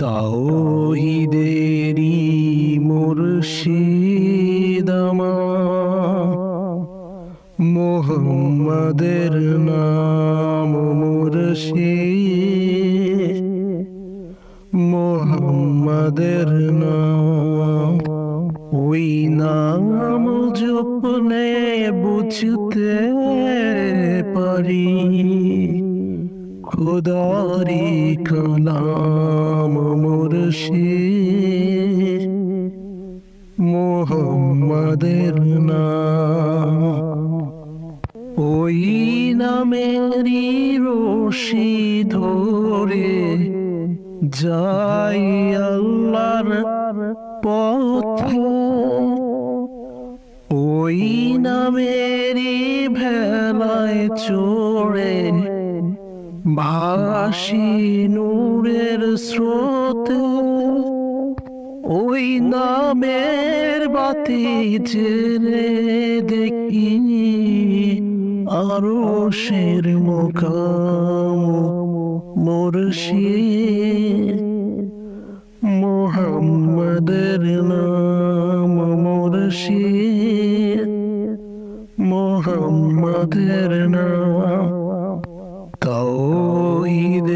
তাওহীদেরই মুর্শিদ আমার, মুহাম্মাদের নাম মুর্শিদ, মুহাম্মাদের নাম। ওই নাম জপলে বুঝতে পারি খোদারি কালাম মুর্শিদ, মুহাম্মাদের নাম। ওই নামেরই রশি ধরে যাই আল্লাহর পথে, ওই নামেরই ভেলায় চড়ে ভাসি নূরের স্রোতে। ওই নামের বাতি জেলে দেখি আরশের মুকাম মুর্শিদ, মুহাম্মাদের নাম মুর্শিদ, মুহাম্মাদের নাম। তাওহীদেরই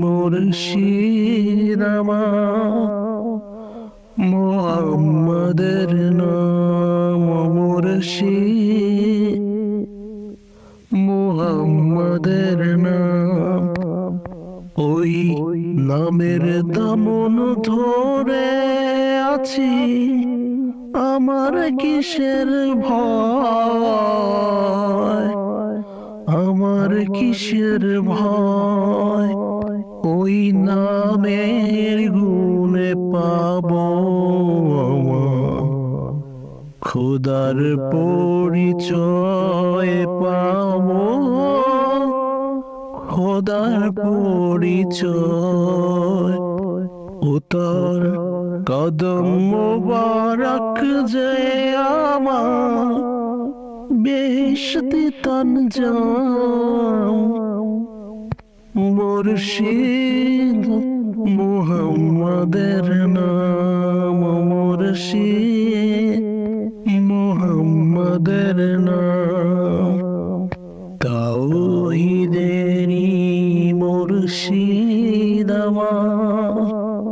মুর্শিদ আমার, মুহাম্মাদের নাম মুর্শিদ, মুহাম্মাদের নাম। ওই নামের দামন ধরে আছি, আমার কিসের ভয়, আমার কিসের ভয়। ওই নামের গুণে পাব খোদার পরিচয় পাব, খোদার পরিচয়। ও তার কদম মোবারক যে আমার বেহেশতে তঞ্জাম মুর্শিদ, মুহাম্মাদের নাম মুর্শিদ, মুহাম্মাদের নাম। তাওহীদেরই মুর্শিদ আমার,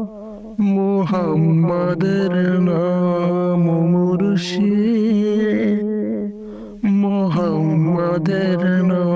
মুহাম্মাদের নাম মুর্শিদ, মুহাম্মাদের নাম।